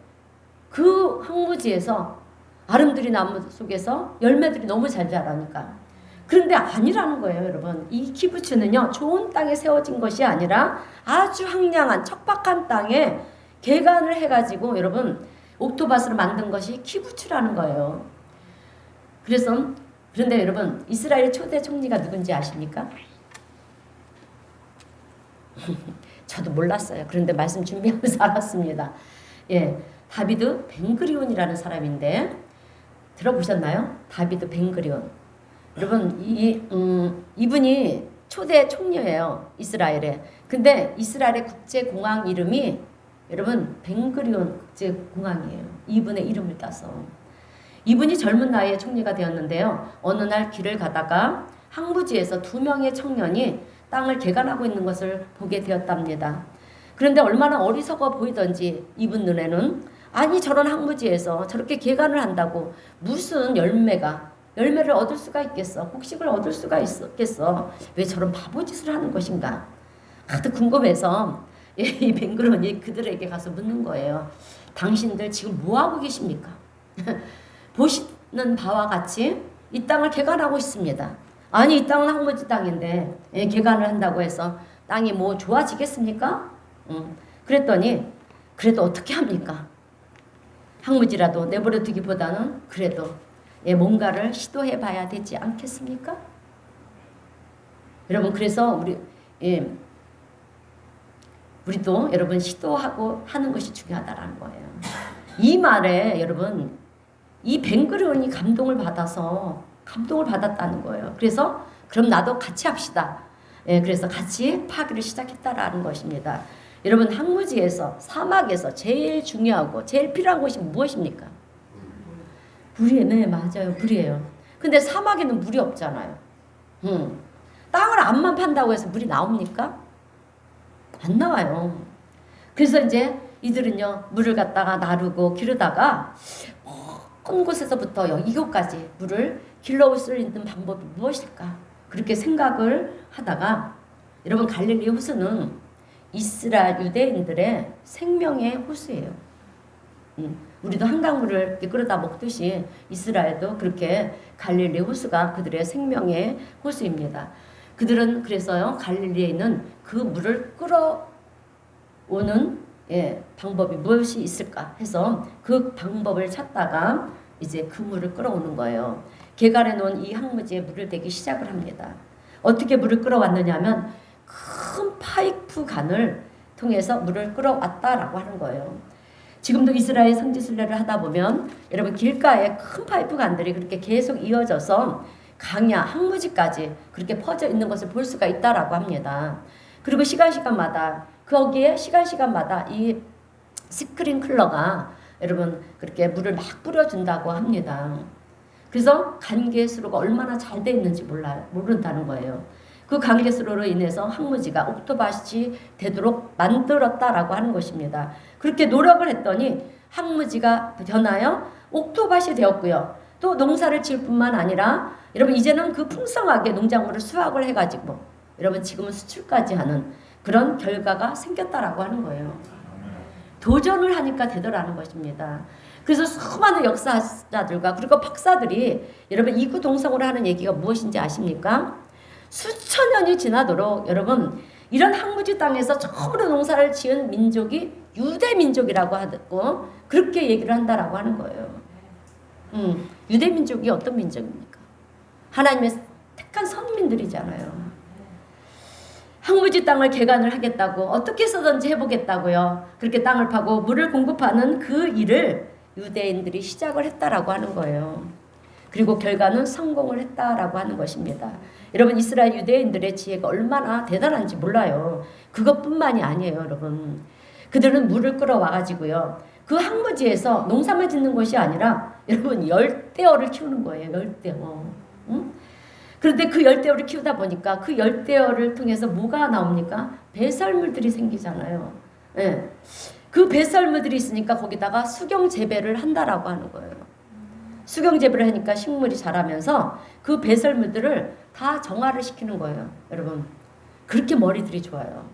그 항무지에서 아름드리 나무 속에서 열매들이 너무 잘 자라니까. 그런데 아니라는 거예요, 여러분. 이 키부츠는요, 좋은 땅에 세워진 것이 아니라 아주 황량한 척박한 땅에 개간을 해가지고 여러분 옥토밭으로 만든 것이 키부츠라는 거예요. 그런데 여러분 이스라엘 초대 총리가 누군지 아십니까? 저도 몰랐어요. 그런데 말씀 준비하면서 알았습니다. 다비드 벤그리온이라는 사람인데 들어보셨나요? 다비드 벤그리온. 여러분 이분이 초대 총리예요. 이스라엘에. 근데 이스라엘의 국제공항 이름이 여러분 벤그리온 국제공항이에요. 이분의 이름을 따서. 이분이 젊은 나이에 총리가 되었는데요. 어느 날 길을 가다가 항무지에서 2명의 청년이 땅을 개간하고 있는 것을 보게 되었답니다. 그런데 얼마나 어리석어 보이던지 이분 눈에는 아니 저런 항무지에서 저렇게 개간을 한다고 무슨 열매를 얻을 수가 있겠어. 곡식을 얻을 수가 있겠어. 왜 저런 바보짓을 하는 것인가. 하도 궁금해서 이 벤그론이 그들에게 가서 묻는 거예요. 당신들 지금 뭐하고 계십니까? 보시는 바와 같이 이 땅을 개간하고 있습니다. 아니 이 땅은 항무지 땅인데 개간을 한다고 해서 땅이 뭐 좋아지겠습니까? 그랬더니 그래도 어떻게 합니까? 황무지라도 내버려 두기보다는 그래도 뭔가를 시도해 봐야 되지 않겠습니까? 여러분 그래서 우리도 여러분 시도하고 하는 것이 중요하다라는 거예요. 이 말에 여러분 이 벤그리온이 감동을 받았다는 거예요. 그래서 그럼 나도 같이 합시다. 그래서 같이 파기를 시작했다라는 것입니다. 여러분 황무지에서 사막에서 제일 중요하고 제일 필요한 것이 무엇입니까? 물이에요. 네, 맞아요. 물이에요. 근데 사막에는 물이 없잖아요. 땅을 암만 판다고 해서 물이 나옵니까? 안 나와요. 그래서 이제 이들은요 물을 갖다가 나르고 기르다가 먼 곳에서부터 이곳까지 물을 길러올 수 있는 방법이 무엇일까? 그렇게 생각을 하다가 여러분 갈릴리 호수는 이스라엘 유대인들의 생명의 호수예요. 우리도 한강물을 끌어다 먹듯이 이스라엘도 그렇게 갈릴리 호수가 그들의 생명의 호수입니다. 그들은 그래서요 갈릴리에 있는 그 물을 끌어오는 방법이 무엇이 있을까 해서 그 방법을 찾다가 이제 그 물을 끌어오는 거예요. 개갈해 놓은 이 황무지에 물을 대기 시작을 합니다. 어떻게 물을 끌어왔느냐면 큰 파이프 간을 통해서 물을 끌어왔다라고 하는 거예요. 지금도 이스라엘 성지순례를 하다 보면 여러분 길가에 큰 파이프 간들이 그렇게 계속 이어져서 강야 황무지까지 그렇게 퍼져 있는 것을 볼 수가 있다라고 합니다. 그리고 시간마다 거기에 시간마다 이 스프링클러가 여러분 그렇게 물을 막 뿌려준다고 합니다. 그래서 관계수로가 얼마나 잘 돼 있는지 모른다는 거예요. 그 관계수로로 인해서 황무지가 옥토밭이 되도록 만들었다라고 하는 것입니다. 그렇게 노력을 했더니 황무지가 변하여 옥토밭이 되었고요. 또 농사를 지을 뿐만 아니라 여러분 이제는 그 풍성하게 농작물을 수확을 해가지고 여러분 지금은 수출까지 하는 그런 결과가 생겼다라고 하는 거예요. 도전을 하니까 되더라는 것입니다. 그래서 수많은 역사자들과 그리고 박사들이 여러분 이구동성으로 하는 얘기가 무엇인지 아십니까? 수천 년이 지나도록 여러분 이런 황무지 땅에서 처음으로 농사를 지은 민족이 유대 민족이라고 하고 그렇게 얘기를 한다라고 하는 거예요. 유대 민족이 어떤 민족입니까? 하나님의 택한 선민들이잖아요. 황무지 땅을 개간을 하겠다고 어떻게 해서든지 해보겠다고요. 그렇게 땅을 파고 물을 공급하는 그 일을 유대인들이 시작을 했다라고 하는 거예요. 그리고 결과는 성공을 했다라고 하는 것입니다. 여러분 이스라엘 유대인들의 지혜가 얼마나 대단한지 몰라요. 그것뿐만이 아니에요, 여러분. 그들은 물을 끌어와가지고요. 그 황무지에서 농사만 짓는 것이 아니라 여러분 열대어를 키우는 거예요. 열대어. 그런데 그 열대어를 키우다 보니까 그 열대어를 통해서 뭐가 나옵니까? 배설물들이 생기잖아요. 네. 그 배설물들이 있으니까 거기다가 수경 재배를 한다라고 하는 거예요. 수경 재배를 하니까 식물이 자라면서 그 배설물들을 다 정화를 시키는 거예요. 여러분 그렇게 머리들이 좋아요.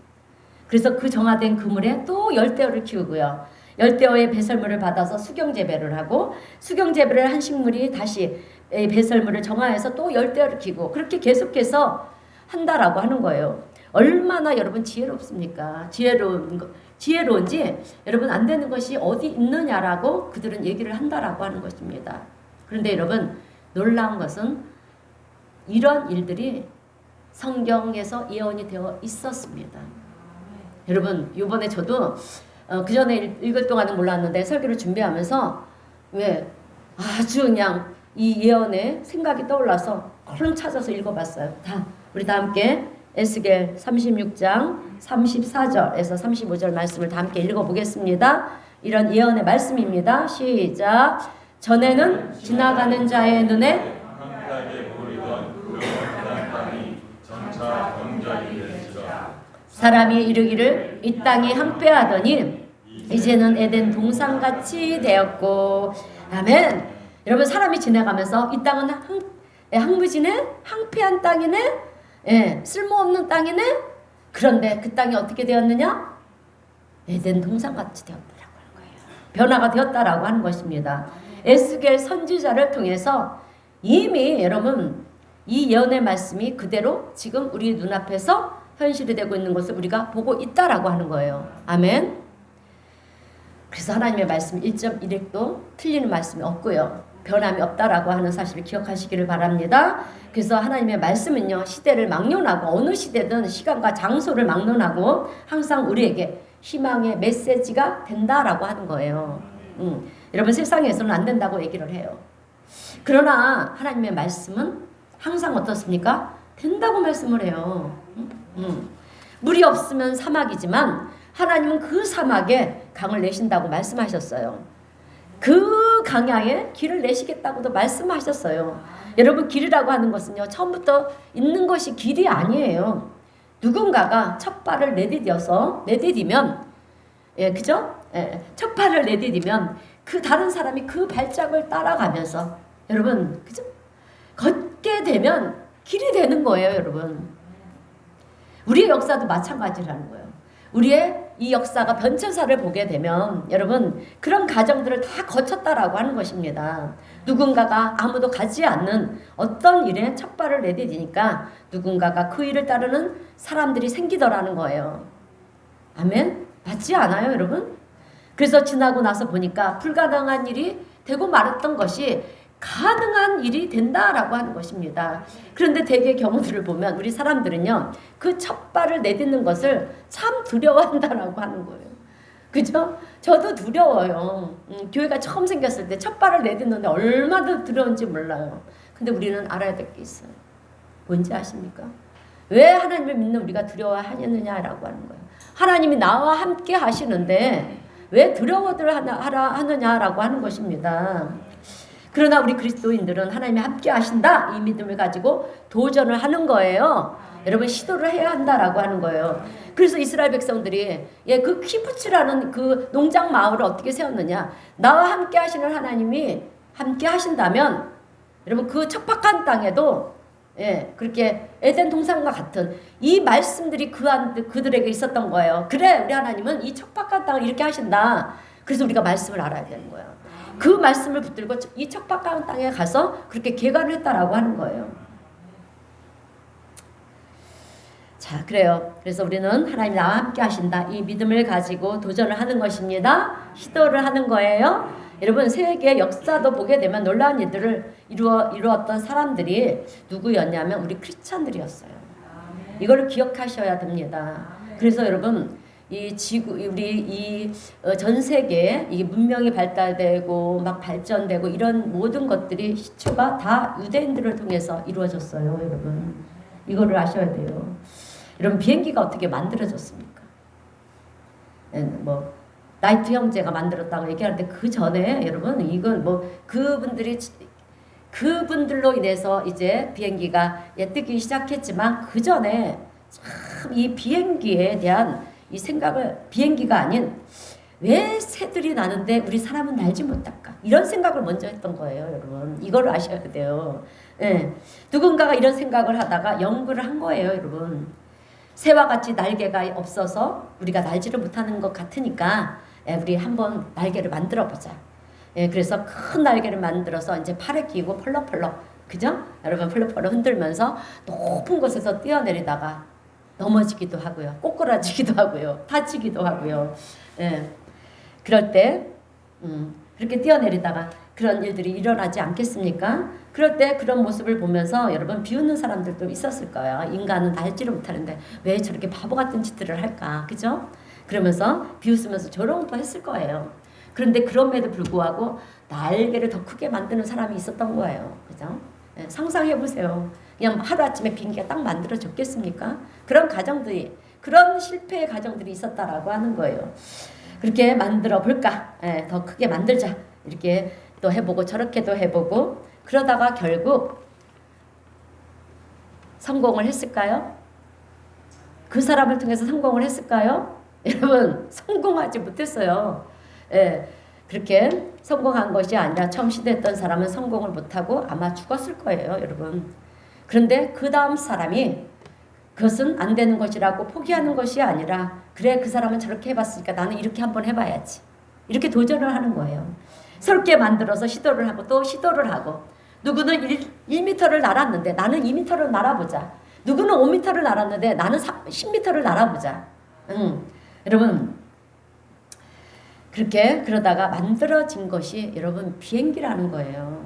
그래서 그 정화된 그물에 또 열대어를 키우고요. 열대어의 배설물을 받아서 수경 재배를 하고 수경 재배를 한 식물이 다시 배설물을 정화해서 또 열대어를 키우고 그렇게 계속해서 한다라고 하는 거예요. 얼마나 여러분 지혜롭습니까? 지혜로운지 여러분 안 되는 것이 어디 있느냐라고 그들은 얘기를 한다라고 하는 것입니다. 그런데 여러분 놀라운 것은 이런 일들이 성경에서 예언이 되어 있었습니다. 여러분 이번에 저도 그 전에 읽을 동안은 몰랐는데 설교를 준비하면서 아주 그냥 이 예언의 생각이 떠올라서 얼른 찾아서 읽어봤어요. 우리 다 함께 에스겔 36장 34절에서 35절 말씀을 다 함께 읽어보겠습니다. 이런 예언의 말씀입니다. 시작. 전에는 지나가는 자의 눈에 사람이 이르기를 이 땅이 황폐하더니 이제는 에덴 동산같이 되었고 아멘. 여러분 사람이 지나가면서 이 땅은 황무지네? 황폐한 땅이네? 쓸모없는 땅이네? 그런데 그 땅이 어떻게 되었느냐? 에덴 동산같이 되었다라고 하는 거예요. 변화가 되었다라고 하는 것입니다. 에스겔 선지자를 통해서 이미 여러분 이 예언의 말씀이 그대로 지금 우리 눈앞에서 현실이 되고 있는 것을 우리가 보고 있다라고 하는 거예요. 아멘. 그래서 하나님의 말씀 1.1핵도 틀리는 말씀이 없고요. 변함이 없다라고 하는 사실을 기억하시기를 바랍니다. 그래서 하나님의 말씀은요, 시대를 막론하고 어느 시대든 시간과 장소를 막론하고 항상 우리에게 희망의 메시지가 된다라고 하는 거예요. 여러분 세상에서는 안 된다고 얘기를 해요. 그러나 하나님의 말씀은 항상 어떻습니까? 된다고 말씀을 해요. 물이 없으면 사막이지만 하나님은 그 사막에 강을 내신다고 말씀하셨어요. 그 강야에 길을 내시겠다고도 말씀하셨어요. 여러분 길이라고 하는 것은요, 처음부터 있는 것이 길이 아니에요. 누군가가 첫 발을 내디디면 그죠? 첫 발을 내디디면 그 다른 사람이 그 발짝을 따라가면서 여러분 그죠? 걷게 되면 길이 되는 거예요, 여러분. 우리의 역사도 마찬가지라는 거예요. 우리의 이 역사가 변천사를 보게 되면 여러분 그런 과정들을 다 거쳤다라고 하는 것입니다. 누군가가 아무도 가지 않는 어떤 일에 첫 발을 내디디니까 누군가가 그 일을 따르는 사람들이 생기더라는 거예요. 아멘? 맞지 않아요, 여러분? 그래서 지나고 나서 보니까 불가능한 일이 되고 말았던 것이 가능한 일이 된다라고 하는 것입니다. 그런데 대개 경우들을 보면 우리 사람들은요, 그 첫 발을 내딛는 것을 참 두려워한다라고 하는 거예요. 그죠? 저도 두려워요. 교회가 처음 생겼을 때 첫 발을 내딛는데 얼마나 두려운지 몰라요. 근데 우리는 알아야 될 게 있어요. 뭔지 아십니까? 왜 하나님을 믿는 우리가 두려워하느냐라고 하는 거예요. 하나님이 나와 함께 하시는데 왜 두려워들 하느냐라고 하는 것입니다. 그러나 우리 그리스도인들은 하나님이 함께 하신다 이 믿음을 가지고 도전을 하는 거예요. 여러분 시도를 해야 한다라고 하는 거예요. 그래서 이스라엘 백성들이 그 키부츠라는 그 농장 마을을 어떻게 세웠느냐. 나와 함께 하시는 하나님이 함께 하신다면 여러분 그 척박한 땅에도 그렇게 에덴 동산과 같은 이 말씀들이 그들에게 있었던 거예요. 그래 우리 하나님은 이 척박한 땅을 이렇게 하신다. 그래서 우리가 말씀을 알아야 되는 거예요. 그 말씀을 붙들고 이 척박한 땅에 가서 그렇게 개간을 했다라고 하는 거예요. 자, 그래요. 그래서 우리는 하나님 나와 함께 하신다. 이 믿음을 가지고 도전을 하는 것입니다. 시도를 하는 거예요. 여러분 세계 역사도 보게 되면 놀라운 일들을 이루었던 사람들이 누구였냐면 우리 크리스찬들이었어요. 이걸 기억하셔야 됩니다. 그래서 여러분 이 지구 우리 전 세계에 이 문명이 발달되고 막 발전되고 이런 모든 것들이 시초가 다 유대인들을 통해서 이루어졌어요, 여러분. 이거를 아셔야 돼요. 여러분 비행기가 어떻게 만들어졌습니까? 뭐 라이트 형제가 만들었다고 얘기하는데 그 전에 여러분 이건 뭐 그분들로 인해서 이제 비행기가 뜨기 시작했지만 그 전에 참 이 비행기에 대한 이 생각을 비행기가 아닌 왜 새들이 나는데 우리 사람은 날지 못할까? 이런 생각을 먼저 했던 거예요, 여러분. 이걸 아셔야 돼요. 누군가가 이런 생각을 하다가 연구를 한 거예요, 여러분. 새와 같이 날개가 없어서 우리가 날지를 못하는 것 같으니까 우리 한번 날개를 만들어 보자. 그래서 큰 날개를 만들어서 이제 팔에 끼고 펄럭펄럭, 그죠? 여러분 펄럭펄럭 흔들면서 높은 곳에서 뛰어내리다가 넘어지기도 하고요. 꼬꾸라지기도 하고요. 다치기도 하고요. 그럴 때 그렇게 뛰어내리다가 그런 일들이 일어나지 않겠습니까? 그럴 때 그런 모습을 보면서 여러분 비웃는 사람들도 있었을 거예요. 인간은 날지를 못하는데 왜 저렇게 바보 같은 짓들을 할까? 그죠? 그러면서 비웃으면서 조롱도 했을 거예요. 그런데 그럼에도 불구하고 날개를 더 크게 만드는 사람이 있었던 거예요. 그죠? 상상해보세요. 그냥 하루아침에 비행기가 딱 만들어졌겠습니까? 그런 가정들이, 그런 실패의 가정들이 있었다라고 하는 거예요. 그렇게 만들어 볼까? 더 크게 만들자. 이렇게 또 해보고 저렇게도 해보고 그러다가 결국 성공을 했을까요? 그 사람을 통해서 성공을 했을까요? 여러분 성공하지 못했어요. 그렇게 성공한 것이 아니라 처음 시도했던 사람은 성공을 못하고 아마 죽었을 거예요, 여러분. 그런데 그 다음 사람이 그것은 안 되는 것이라고 포기하는 것이 아니라 그래 그 사람은 저렇게 해봤으니까 나는 이렇게 한번 해봐야지. 이렇게 도전을 하는 거예요. 새롭게 만들어서 시도를 하고 또 시도를 하고 누구는 1m를 날았는데 나는 2m를 날아보자. 누구는 5m를 날았는데 나는 10m를 날아보자. 여러분 그렇게 그러다가 만들어진 것이 여러분 비행기라는 거예요.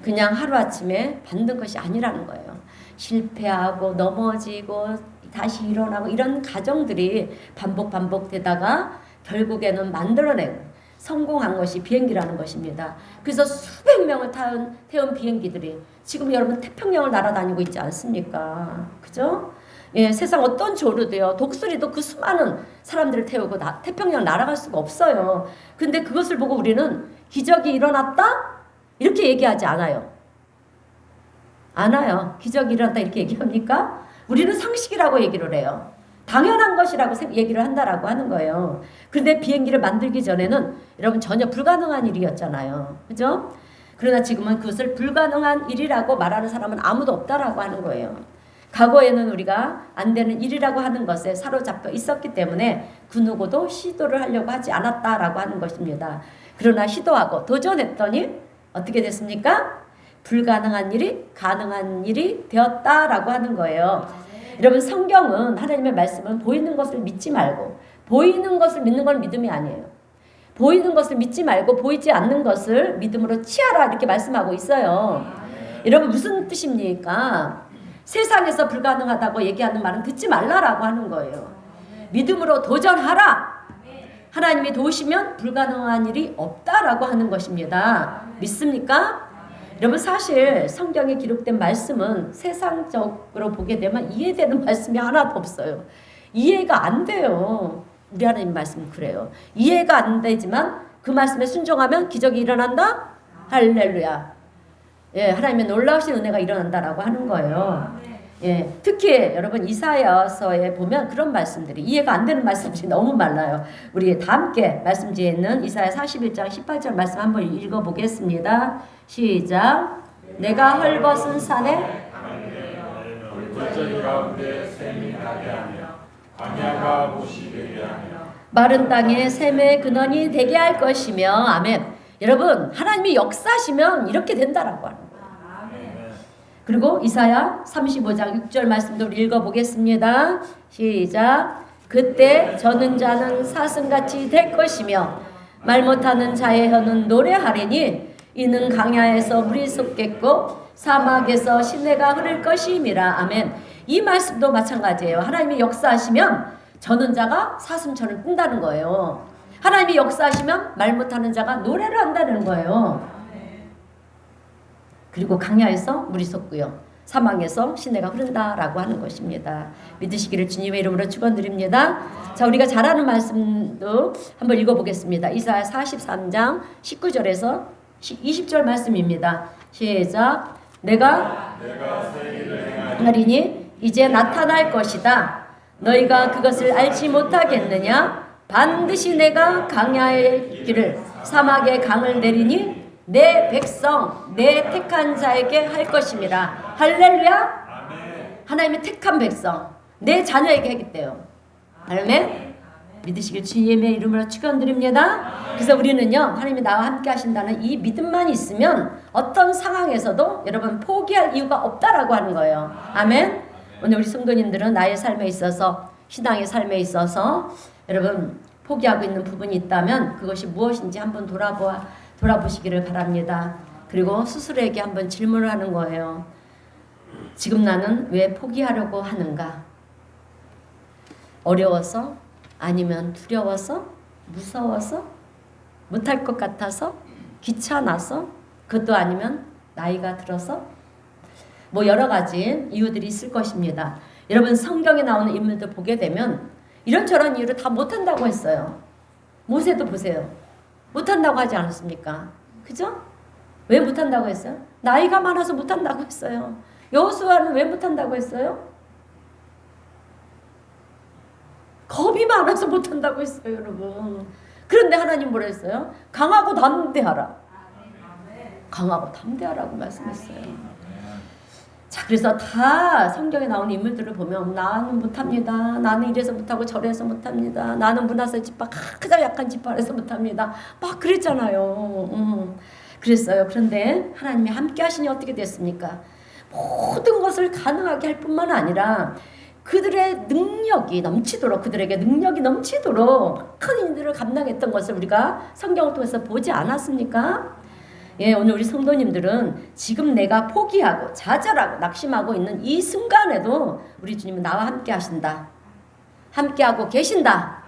그냥 하루아침에 만든 것이 아니라는 거예요. 실패하고 넘어지고 다시 일어나고 이런 과정들이 반복되다가 결국에는 만들어내고 성공한 것이 비행기라는 것입니다. 그래서 수백 명을 태운 비행기들이 지금 여러분 태평양을 날아다니고 있지 않습니까? 그죠? 예, 세상 어떤 조류도요, 독수리도 그 수많은 사람들을 태우고 태평양 날아갈 수가 없어요. 근데 그것을 보고 우리는 기적이 일어났다? 이렇게 얘기하지 않아요. 기적이 일어났다 이렇게 얘기합니까? 우리는 상식이라고 얘기를 해요. 당연한 것이라고 얘기를 한다라고 하는 거예요. 그런데 비행기를 만들기 전에는 여러분 전혀 불가능한 일이었잖아요. 그죠? 그러나 지금은 그것을 불가능한 일이라고 말하는 사람은 아무도 없다라고 하는 거예요. 과거에는 우리가 안 되는 일이라고 하는 것에 사로잡혀 있었기 때문에 그 누구도 시도를 하려고 하지 않았다라고 하는 것입니다. 그러나 시도하고 도전했더니 어떻게 됐습니까? 불가능한 일이 가능한 일이 되었다라고 하는 거예요. 여러분 성경은 하나님의 말씀은 보이는 것을 믿지 말고 보이는 것을 믿는 건 믿음이 아니에요. 보이는 것을 믿지 말고 보이지 않는 것을 믿음으로 취하라 이렇게 말씀하고 있어요. 여러분 무슨 뜻입니까? 세상에서 불가능하다고 얘기하는 말은 듣지 말라라고 하는 거예요. 믿음으로 도전하라. 하나님이 도우시면 불가능한 일이 없다라고 하는 것입니다. 믿습니까? 여러분 사실 성경에 기록된 말씀은 세상적으로 보게 되면 이해되는 말씀이 하나도 없어요. 이해가 안 돼요. 우리 하나님 말씀은 그래요. 이해가 안 되지만 그 말씀에 순종하면 기적이 일어난다? 할렐루야. 예, 하나님의 놀라우신 은혜가 일어난다라고 하는 거예요. 예, 특히 여러분 이사야서에 보면 그런 말씀들이 이해가 안 되는 말씀들이 너무 많아요. 우리 다 함께 말씀지에 있는 이사야 41장 18절 말씀 한번 읽어보겠습니다. 시작. 내가 헐벗은 산에 마른 땅에 샘의 근원이 되게 할 것이며 아멘. 여러분 하나님이 역사하시면 이렇게 된다라고 하는 거예요. 그리고 이사야 35장 6절 말씀도 읽어보겠습니다. 시작. 그때 저는 자는 사슴같이 될 것이며 말 못하는 자의 혀는 노래하리니 이는 강야에서 물이 솟겠고 사막에서 시내가 흐를 것임이라. 아멘. 이 말씀도 마찬가지예요. 하나님이 역사하시면 저는 자가 사슴처럼 뜬다는 거예요. 하나님이 역사하시면 말 못하는 자가 노래를 한다는 거예요. 그리고 강야에서 물이 솟고요. 사망에서 시내가 흐른다라고 하는 것입니다. 믿으시기를 주님의 이름으로 축원드립니다. 자, 우리가 잘 아는 말씀도 한번 읽어보겠습니다. 이사야 43장 19절에서 20절 말씀입니다. 시작. 내가 하리니 이제 나타날 것이다. 너희가 그것을 알지 못하겠느냐? 반드시 내가 강야의 길을 사막의 강을 내리니 내 백성 내 택한 자에게 할 것임이라. 할렐루야. 하나님의 택한 백성 내 자녀에게 하겠대요. 아멘. 믿으시길 주님의 이름으로 축원드립니다. 그래서 우리는요 하나님이 나와 함께 하신다는 이 믿음만 있으면 어떤 상황에서도 여러분 포기할 이유가 없다라고 하는 거예요. 아멘. 오늘 우리 성도님들은 나의 삶에 있어서 신앙의 삶에 있어서 여러분 포기하고 있는 부분이 있다면 그것이 무엇인지 한번 돌아보시기를 바랍니다. 그리고 스스로에게 한번 질문을 하는 거예요. 지금 나는 왜 포기하려고 하는가? 어려워서? 아니면 두려워서? 무서워서? 못할 것 같아서? 귀찮아서? 그것도 아니면 나이가 들어서? 뭐 여러 가지 이유들이 있을 것입니다. 여러분 성경에 나오는 인물들 보게 되면 이런저런 이유를 다 못한다고 했어요. 모세도 보세요. 못한다고 하지 않았습니까? 그죠? 왜 못한다고 했어요? 나이가 많아서 못한다고 했어요. 여호수아는 왜 못한다고 했어요? 겁이 많아서 못한다고 했어요, 여러분. 그런데 하나님 뭐라 했어요? 강하고 담대하라. 강하고 담대하라고 말씀했어요. 자, 그래서 다 성경에 나오는 인물들을 보면 나는 못합니다. 나는 이래서 못하고 저래서 못합니다. 나는 문화세 지파 가장 약한 지파라서 못합니다. 막 그랬잖아요. 그랬어요. 그런데 하나님이 함께 하시니 어떻게 됐습니까? 모든 것을 가능하게 할 뿐만 아니라 그들의 능력이 넘치도록, 그들에게 능력이 넘치도록 큰 일들을 감당했던 것을 우리가 성경을 통해서 보지 않았습니까? 예, 오늘 우리 성도님들은 지금 내가 포기하고 좌절하고 낙심하고 있는 이 순간에도 우리 주님은 나와 함께 하신다. 함께하고 계신다.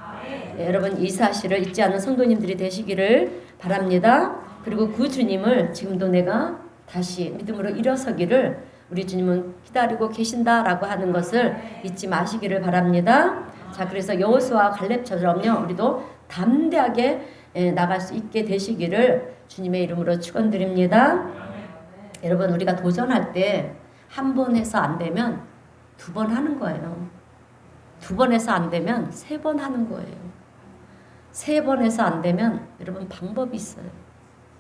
예, 여러분 이 사실을 잊지 않는 성도님들이 되시기를 바랍니다. 그리고 그 주님을 지금도 내가 다시 믿음으로 일어서기를 우리 주님은 기다리고 계신다라고 하는 것을 잊지 마시기를 바랍니다. 자, 그래서 여호수아와 갈렙처럼요, 우리도 담대하게 나갈 수 있게 되시기를 주님의 이름으로 축원드립니다. 여러분 우리가 도전할 때 한 번 해서 안 되면 두 번 하는 거예요. 두 번 해서 안 되면 세 번 하는 거예요. 세 번 해서 안 되면 여러분 방법이 있어요.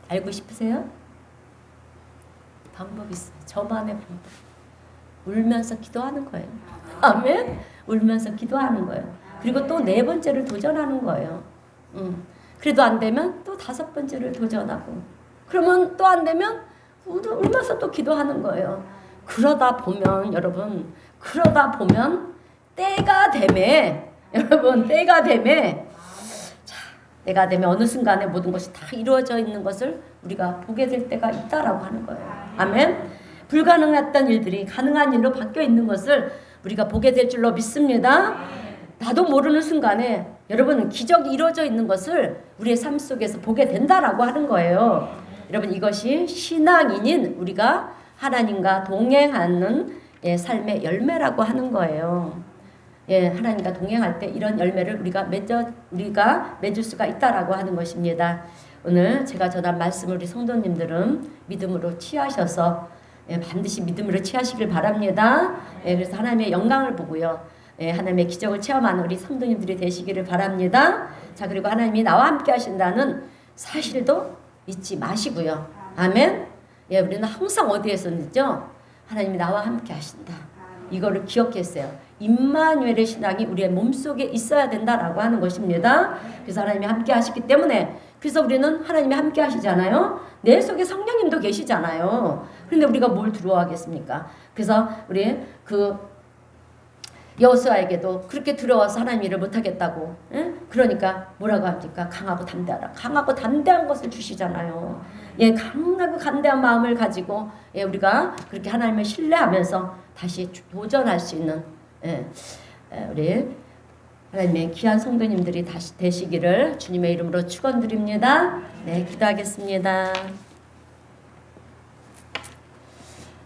알고 싶으세요? 방법이 있어요. 저만의 방법. 울면서 기도하는 거예요. 아멘? 울면서 기도하는 거예요. 그리고 또 네 번째를 도전하는 거예요. 그래도 안 되면 또 다섯 번째를 도전하고, 그러면 또 안 되면 울면서 또 기도하는 거예요. 그러다 보면 여러분, 그러다 보면 때가 되매, 여러분 때가 되매, 자, 때가 되면 어느 순간에 모든 것이 다 이루어져 있는 것을 우리가 보게 될 때가 있다라고 하는 거예요. 아멘. 불가능했던 일들이 가능한 일로 바뀌어 있는 것을 우리가 보게 될 줄로 믿습니다. 나도 모르는 순간에 여러분 기적이 이루어져 있는 것을 우리의 삶 속에서 보게 된다라고 하는 거예요. 여러분 이것이 신앙인인 우리가 하나님과 동행하는 삶의 열매라고 하는 거예요. 예, 하나님과 동행할 때 이런 열매를 우리가 맺을 수가 있다라고 하는 것입니다. 오늘 제가 전한 말씀을 우리 성도님들은 믿음으로 취하셔서 반드시 믿음으로 취하시길 바랍니다. 그래서 하나님의 영광을 보고요, 하나님의 기적을 체험하는 우리 성도님들이 되시기를 바랍니다. 자, 그리고 하나님이 나와 함께 하신다는 사실도 잊지 마시고요. 아멘. 예, 우리는 항상 어디에서는요, 하나님이 나와 함께 하신다. 이거를 기억했어요. 임마누엘의 신앙이 우리의 몸속에 있어야 된다라고 하는 것입니다. 그래서 하나님이 함께 하시기 때문에, 그래서 우리는 하나님이 함께 하시잖아요. 내 속에 성령님도 계시잖아요. 그런데 우리가 뭘 두려워하겠습니까? 그래서 우리 여호수아에게도 그렇게 두려워서 하나님 일을 못하겠다고, 그러니까 뭐라고 합니까? 강하고 담대하라. 강하고 담대한 것을 주시잖아요. 예, 강하고 담대한 마음을 가지고 우리가 그렇게 하나님을 신뢰하면서 다시 도전할 수 있는 우리 하나님의 귀한 성도님들이 다시 되시기를 주님의 이름으로 축원드립니다. 네, 기도하겠습니다.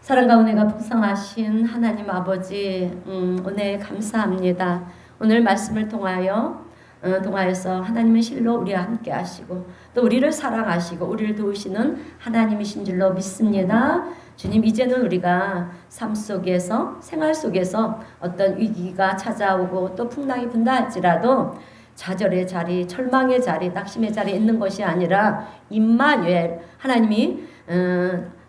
사랑과 은혜가 풍성하신 하나님 아버지, 은혜에 감사합니다. 오늘 말씀을 통하여서 하나님의 실로 우리와 함께 하시고 또 우리를 사랑하시고 우리를 도우시는 하나님이신 줄로 믿습니다. 주님, 이제는 우리가 삶 속에서, 생활 속에서 어떤 위기가 찾아오고 또 풍랑이 분다 할지라도 좌절의 자리, 절망의 자리, 낙심의 자리에 있는 것이 아니라 임마누엘, 하나님이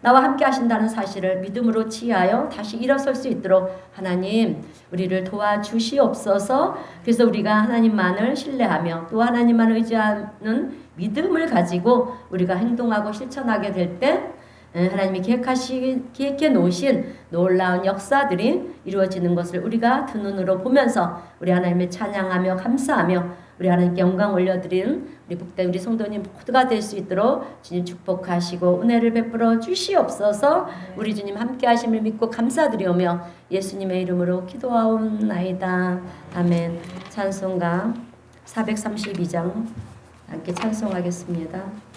나와 함께 하신다는 사실을 믿음으로 취하여 다시 일어설 수 있도록 하나님 우리를 도와주시옵소서. 그래서 우리가 하나님만을 신뢰하며 또 하나님만 의지하는 믿음을 가지고 우리가 행동하고 실천하게 될 때 하나님이 계획해 놓으신 놀라운 역사들이 이루어지는 것을 우리가 두 눈으로 보면서 우리 하나님을 찬양하며 감사하며 우리 하나님께 영광 올려드리는 우리 복된 우리 성도님 모두가 될 수 있도록 주님 축복하시고 은혜를 베풀어 주시옵소서. 우리 주님 함께 하심을 믿고 감사드리오며 예수님의 이름으로 기도하옵나이다. 아멘. 찬송가 432장 함께 찬송하겠습니다.